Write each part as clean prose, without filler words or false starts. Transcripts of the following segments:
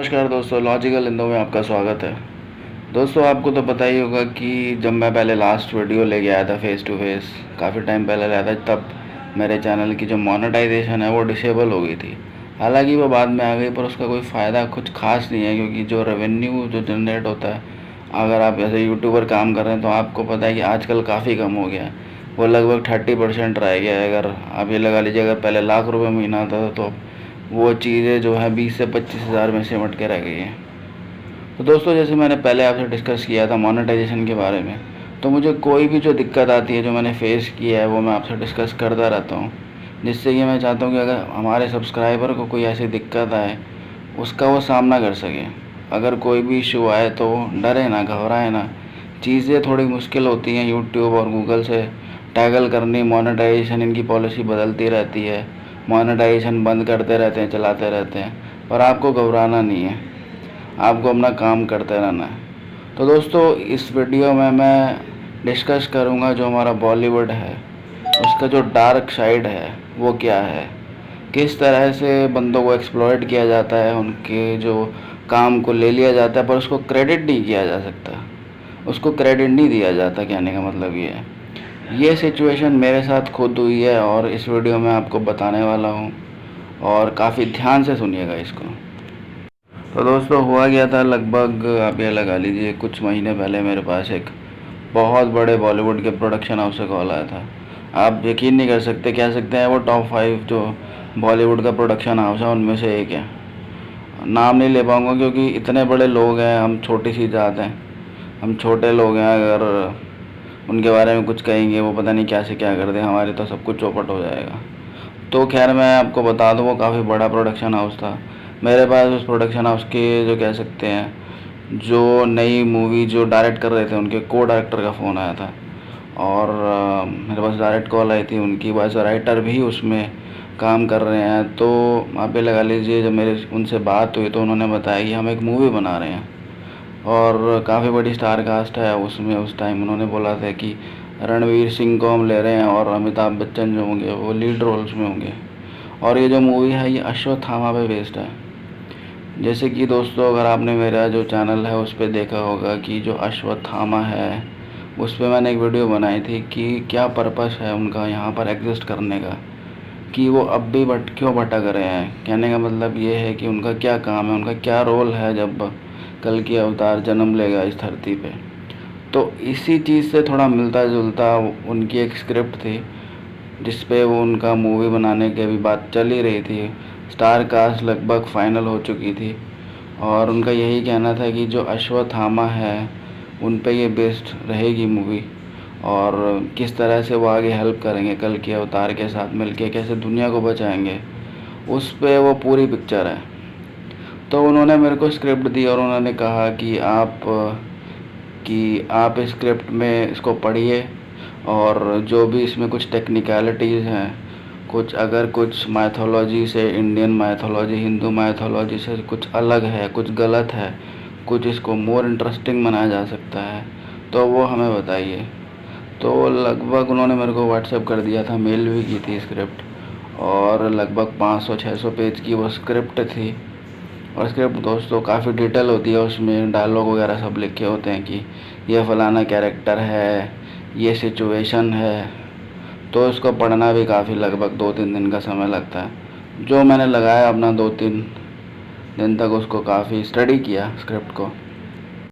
नमस्कार दोस्तों, लॉजिकल हिंदू में आपका स्वागत है। दोस्तों, आपको तो पता ही होगा कि जब मैं पहले लास्ट वीडियो लेके आया था फेस टू फेस, काफ़ी टाइम पहले लाया था, तब मेरे चैनल की जो मोनेटाइजेशन है वो डिसेबल हो गई थी। हालांकि वो बाद में आ गई, पर उसका कोई फ़ायदा कुछ खास नहीं है, क्योंकि जो रेवेन्यू जो जनरेट होता है, अगर आप ऐसे यूट्यूबर काम कर रहे हैं तो आपको पता है कि आजकल काफ़ी कम हो गया है। वो लगभग 30% रह गया है। अगर आप ये लगा लीजिए, अगर पहले लाख रुपये महीना आता था, तो वो चीज़ें जो है 20 से 25 हज़ार में सिमट के रह गई हैं। तो दोस्तों, जैसे मैंने पहले आपसे डिस्कस किया था मोनेटाइजेशन के बारे में, तो मुझे कोई भी जो दिक्कत आती है, जो मैंने फेस किया है, वो मैं आपसे डिस्कस करता रहता हूँ, जिससे कि मैं चाहता हूँ कि अगर हमारे सब्सक्राइबर को कोई ऐसी दिक्कत आए, उसका वो सामना कर सके। अगर कोई भी इशू आए तो डरे ना, घबराए ना। चीज़ें थोड़ी मुश्किल होती हैं यूट्यूब और गूगल से टैगल करनी। मोनेटाइजेशन इनकी पॉलिसी बदलती रहती है, मोनेटाइजेशन बंद करते रहते हैं, चलाते रहते हैं, पर आपको घबराना नहीं है, आपको अपना काम करते रहना है। तो दोस्तों, इस वीडियो में मैं डिस्कस करूंगा जो हमारा बॉलीवुड है, उसका जो डार्क साइड है वो क्या है, किस तरह से बंदों को एक्सप्लॉइट किया जाता है, उनके जो काम को ले लिया जाता है, पर उसको क्रेडिट नहीं किया जा सकता, उसको क्रेडिट नहीं दिया जाता। कहने का मतलब ये है, ये सिचुएशन मेरे साथ खुद हुई है और इस वीडियो में आपको बताने वाला हूँ, और काफ़ी ध्यान से सुनिएगा इसको। तो दोस्तों, हुआ गया था लगभग, आप ये लगा लीजिए, कुछ महीने पहले मेरे पास एक बहुत बड़े बॉलीवुड के प्रोडक्शन हाउस से कॉल आया था। आप यकीन नहीं कर सकते, कह सकते हैं वो टॉप 5 जो बॉलीवुड का प्रोडक्शन हाउस है उनमें से एक है। नाम नहीं ले पाऊँगा क्योंकि इतने बड़े लोग हैं, हम छोटी सी जात हैं, हम छोटे लोग हैं। अगर उनके बारे में कुछ कहेंगे, वो पता नहीं क्या से क्या कर दें, हमारे तो सब कुछ चौपट हो जाएगा। तो खैर, मैं आपको बता दूँ, वो काफ़ी बड़ा प्रोडक्शन हाउस था। मेरे पास उस प्रोडक्शन हाउस के जो कह सकते हैं, जो नई मूवी जो डायरेक्ट कर रहे थे, उनके को डायरेक्टर का फ़ोन आया था, और मेरे पास डायरेक्ट कॉल आई थी। उनकी वॉइस राइटर भी उसमें काम कर रहे हैं। तो आप ये लगा लीजिए, जब मेरे उनसे बात हुई तो उन्होंने बताया कि हम एक मूवी बना रहे हैं, और काफ़ी बड़ी स्टार कास्ट है उसमें। उस टाइम उन्होंने बोला था कि रणवीर सिंह को हम ले रहे हैं, और अमिताभ बच्चन जो होंगे वो लीड रोल्स में होंगे, और ये जो मूवी है ये अश्वत्थामा पे बेस्ड है। जैसे कि दोस्तों, अगर आपने मेरा जो चैनल है उस पर देखा होगा कि जो अश्वत्थामा है, उस पर मैंने एक वीडियो बनाई थी कि क्या पर्पस है उनका यहाँ पर एग्जिस्ट करने का, कि वो अब भी क्यों भटक रहे हैं। कहने का मतलब ये है कि उनका क्या काम है, उनका क्या रोल है जब कल की अवतार जन्म लेगा इस धरती पे। तो इसी चीज़ से थोड़ा मिलता जुलता उनकी एक स्क्रिप्ट थी, जिस पे वो उनका मूवी बनाने की अभी बात चल ही रही थी। स्टार कास्ट लगभग फाइनल हो चुकी थी, और उनका यही कहना था कि जो अश्वत्थामा है उन पे ये बेस्ड रहेगी मूवी, और किस तरह से वो आगे हेल्प करेंगे, कल के अवतार के साथ मिलके कैसे दुनिया को बचाएंगे, उस पे वो पूरी पिक्चर है। तो उन्होंने मेरे को स्क्रिप्ट दी और उन्होंने कहा कि आप इस स्क्रिप्ट में इसको पढ़िए, और जो भी इसमें कुछ टेक्निकलिटीज़ हैं, कुछ अगर कुछ माइथोलॉजी से, इंडियन माइथोलॉजी, हिंदू माइथोलॉजी से कुछ अलग है, कुछ गलत है, कुछ इसको मोर इंटरेस्टिंग बनाया जा सकता है, तो वो हमें बताइए। तो लगभग उन्होंने मेरे को व्हाट्सएप कर दिया था, मेल भी की थी स्क्रिप्ट, और लगभग 500-600 पेज की वो स्क्रिप्ट थी। और स्क्रिप्ट दोस्तों काफ़ी डिटेल होती है, उसमें डायलॉग वगैरह सब लिखे होते हैं कि ये फ़लाना कैरेक्टर है, ये सिचुएशन है। तो इसको पढ़ना भी काफ़ी लगभग 2-3 दिन का समय लगता है। जो मैंने लगाया अपना 2-3 दिन तक उसको काफ़ी स्टडी किया स्क्रिप्ट को।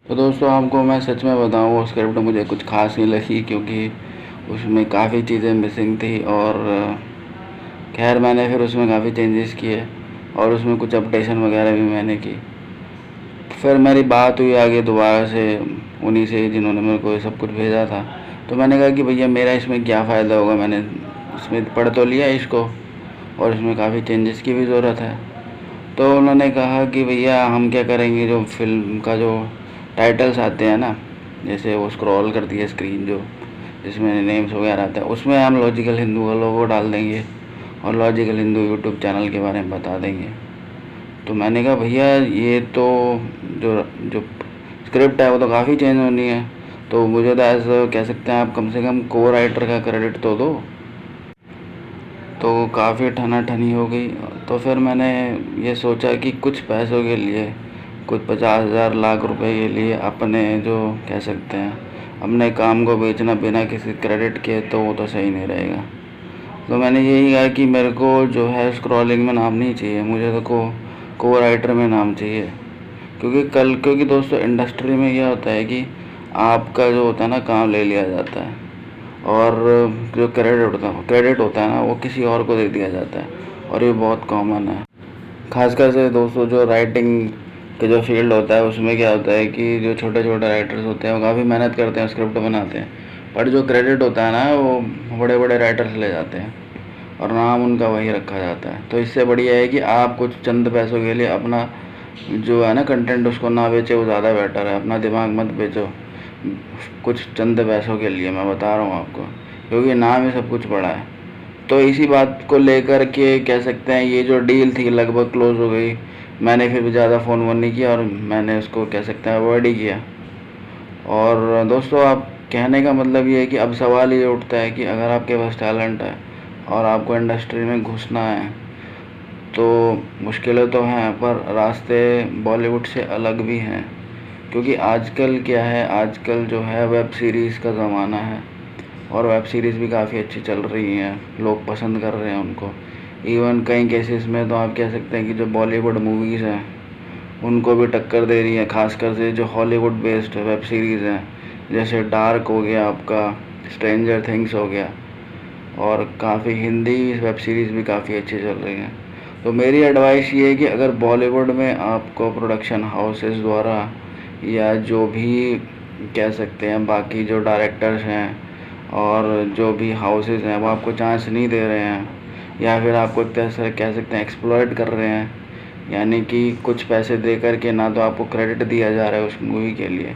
तो दोस्तों, आपको मैं सच में बताऊँ, वो स्क्रिप्ट मुझे कुछ खास नहीं लगी, क्योंकि उसमें काफ़ी चीज़ें मिसिंग थी। और खैर, मैंने फिर उसमें काफ़ी चेंजेस किए, और उसमें कुछ अपडेशन वगैरह भी मैंने की। फिर मेरी बात हुई आगे दोबारा से उन्हीं से जिन्होंने मेरे को ये सब कुछ भेजा था। तो मैंने कहा कि भैया, मेरा इसमें क्या फ़ायदा होगा, मैंने इसमें पढ़ तो लिया इसको, और इसमें काफ़ी चेंजेस की भी ज़रूरत है। तो उन्होंने कहा कि भैया, हम क्या करेंगे, जो फिल्म का जो टाइटल्स आते हैं ना, जैसे वो स्क्रॉल करती है स्क्रीन, जो जिसमें नेम्स वगैरह आता है, उसमें हम लॉजिकल हिंदू का लोगो डाल देंगे, और लॉजिकल हिंदू यूट्यूब चैनल के बारे में बता देंगे। तो मैंने कहा भैया, ये तो जो जो स्क्रिप्ट है वो तो काफ़ी चेंज होनी है, तो मुझे तो ऐसा कह सकते हैं आप, कम से कम को राइटर का क्रेडिट तो दो। तो काफ़ी ठना ठनी हो गई। तो फिर मैंने ये सोचा कि कुछ पैसों के लिए कुछ 50,000 लाख रुपए के लिए अपने जो कह सकते हैं अपने काम को बेचना बिना किसी क्रेडिट के, तो वो तो सही नहीं रहेगा। तो मैंने यही कहा कि मेरे को जो है स्क्रॉलिंग में नाम नहीं चाहिए, मुझे तो को राइटर में नाम चाहिए। क्योंकि दोस्तों इंडस्ट्री में क्या होता है कि आपका जो होता है ना काम ले लिया जाता है, और जो क्रेडिट होता है ना वो किसी और को दे दिया जाता है, और ये बहुत कॉमन है। खासकर से दोस्तों जो राइटिंग के जो फील्ड होता है उसमें क्या होता है कि जो छोटे छोटे राइटर्स होते हैं वो काफ़ी मेहनत करते हैं, स्क्रिप्ट बनाते हैं, पर जो क्रेडिट होता है ना वो बड़े बड़े राइटर्स ले जाते हैं और नाम उनका वही रखा जाता है। तो इससे बढ़िया है कि आप कुछ चंद पैसों के लिए अपना जो है ना कंटेंट उसको ना बेचे, वो ज़्यादा बेटर है। अपना दिमाग मत बेचो कुछ चंद पैसों के लिए, मैं बता रहा हूँ आपको, क्योंकि नाम ही सब कुछ बड़ा है। तो इसी बात को लेकर के कह सकते हैं ये जो डील थी लगभग क्लोज हो गई। मैंने फिर भी ज़्यादा फ़ोन वोन नहीं किया और मैंने उसको कह सकते हैं अवॉइड ही किया। और दोस्तों आप कहने का मतलब ये है कि अब सवाल ये उठता है कि अगर आपके पास टैलेंट है और आपको इंडस्ट्री में घुसना है तो मुश्किलें तो हैं, पर रास्ते बॉलीवुड से अलग भी हैं। क्योंकि आजकल क्या है, आजकल जो है वेब सीरीज़ का ज़माना है, और वेब सीरीज़ भी काफ़ी अच्छी चल रही हैं, लोग पसंद कर रहे हैं उनको। इवन कई केसेस में तो आप कह सकते हैं कि जो बॉलीवुड मूवीज़ हैं उनको भी टक्कर दे रही है, खासकर से जो हॉलीवुड बेस्ड वेब सीरीज़ हैं, जैसे डार्क हो गया, आपका स्ट्रेंजर थिंग्स हो गया, और काफ़ी हिंदी वेब सीरीज़ भी काफ़ी अच्छी चल रही हैं। तो मेरी एडवाइस ये है कि अगर बॉलीवुड में आपको प्रोडक्शन हाउसेस द्वारा या जो भी कह सकते हैं बाकी जो डायरेक्टर्स हैं और जो भी हाउसेस हैं वो आपको चांस नहीं दे रहे हैं, या फिर आपको एक तरह से कह सकते हैं एक्सप्लॉइट कर रहे हैं, यानी कि कुछ पैसे दे करके ना तो आपको क्रेडिट दिया जा रहा है उस मूवी के लिए,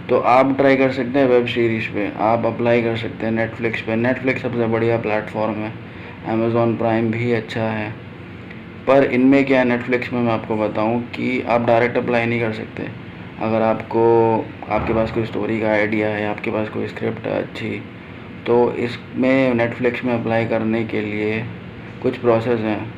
तो आप ट्राई कर सकते हैं वेब सीरीज़ पे, आप अप्लाई कर सकते हैं नेटफ्लिक्स पे। नेटफ्लिक्स सबसे बढ़िया प्लेटफॉर्म है, अमेज़ॉन प्राइम भी अच्छा है। पर इनमें क्या है, नेटफ्लिक्स में मैं आपको बताऊं कि आप डायरेक्ट अप्लाई नहीं कर सकते। अगर आपके पास कोई स्टोरी का आइडिया है, आपके पास कोई स्क्रिप्ट है अच्छी, तो इसमें नेटफ्लिक्स में अप्लाई करने के लिए कुछ प्रोसेस हैं,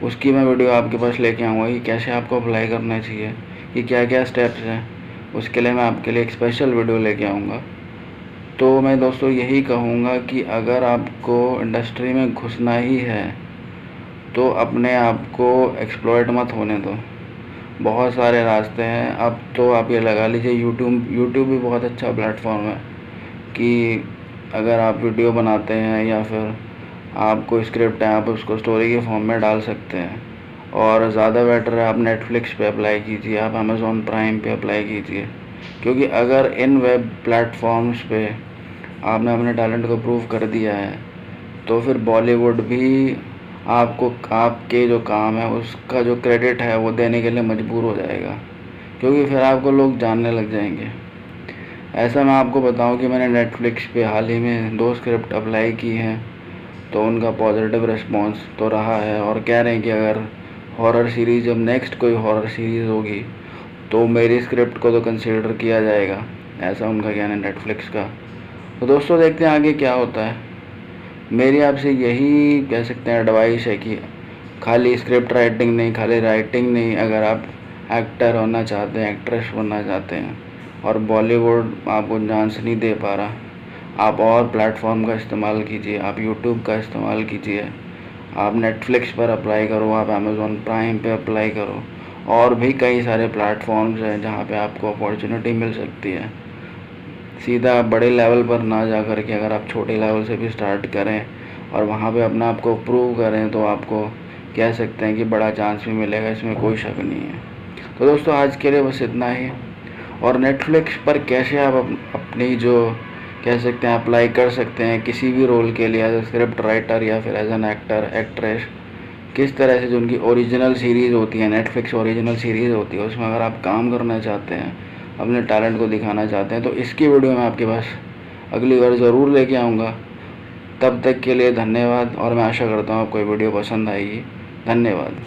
उसकी मैं वीडियो आपके पास लेके आऊँगा कि कैसे आपको अप्लाई करना चाहिए, कि क्या क्या स्टेप्स हैं। उसके लिए मैं आपके लिए एक स्पेशल वीडियो लेके आऊँगा। तो मैं दोस्तों यही कहूँगा कि अगर आपको इंडस्ट्री में घुसना ही है तो अपने आप को एक्सप्लॉइट मत होने दो। बहुत सारे रास्ते हैं। अब तो आप ये लगा लीजिए यूट्यूब भी बहुत अच्छा प्लेटफॉर्म है कि अगर आप वीडियो बनाते हैं या फिर आपको स्क्रिप्ट है, आप उसको स्टोरी के फॉर्म में डाल सकते हैं। और ज़्यादा बेटर है आप नेटफ्लिक्स पे अप्लाई कीजिए, आप अमेज़ॉन प्राइम पे अप्लाई कीजिए, क्योंकि अगर इन वेब प्लेटफॉर्म्स पे आपने अपने टैलेंट को प्रूव कर दिया है तो फिर बॉलीवुड भी आपको आपके जो काम है उसका जो क्रेडिट है वो देने के लिए मजबूर हो जाएगा, क्योंकि फिर आपको लोग जानने लग जाएंगे। ऐसा मैं आपको बताऊं कि मैंने नेटफ्लिक्स पे हाल ही में 2 स्क्रिप्ट अप्लाई की हैं, तो उनका पॉजिटिव रिस्पांस तो रहा है, और कह रहे हैं कि अगर हॉरर सीरीज़ जब नेक्स्ट कोई हॉरर सीरीज़ होगी तो मेरी स्क्रिप्ट को तो कंसीडर किया जाएगा, ऐसा उनका कहना है नेटफ्लिक्स का। तो दोस्तों देखते हैं आगे क्या होता है। मेरी आपसे यही कह सकते हैं एडवाइस है कि खाली स्क्रिप्ट राइटिंग नहीं, खाली राइटिंग नहीं, अगर आप एक्टर होना चाहते हैं, एक्ट्रेस बनना चाहते हैं और बॉलीवुड आपको चांस नहीं दे पा रहा, आप और प्लेटफॉर्म का इस्तेमाल कीजिए, आप यूट्यूब का इस्तेमाल कीजिए, आप नेटफ्लिक्स पर अप्लाई करो, आप अमेज़ॉन प्राइम पे अप्लाई करो, और भी कई सारे प्लेटफॉर्म्स हैं जहाँ पे आपको अपॉर्चुनिटी मिल सकती है। सीधा बड़े लेवल पर ना जा कर के अगर आप छोटे लेवल से भी स्टार्ट करें और वहाँ पे अपना आपको प्रूव करें तो आपको कह सकते हैं कि बड़ा चांस भी मिलेगा, इसमें कोई शक नहीं है। तो दोस्तों आज के लिए बस इतना ही। और नेटफ्लिक्स पर कैसे आप अपनी जो कह सकते हैं अप्लाई कर सकते हैं किसी भी रोल के लिए, एज ए स्क्रिप्ट राइटर या फिर एज एन एक्टर एक्ट्रेस, किस तरह से जो उनकी ओरिजिनल सीरीज़ होती है, नेटफ्लिक्स ओरिजिनल सीरीज़ होती है, उसमें अगर आप काम करना चाहते हैं, अपने टैलेंट को दिखाना चाहते हैं, तो इसकी वीडियो मैं आपके पास अगली बार ज़रूर लेके आऊँगा। तब तक के लिए धन्यवाद, और मैं आशा करता हूँ आपको ये वीडियो पसंद आएगी। धन्यवाद।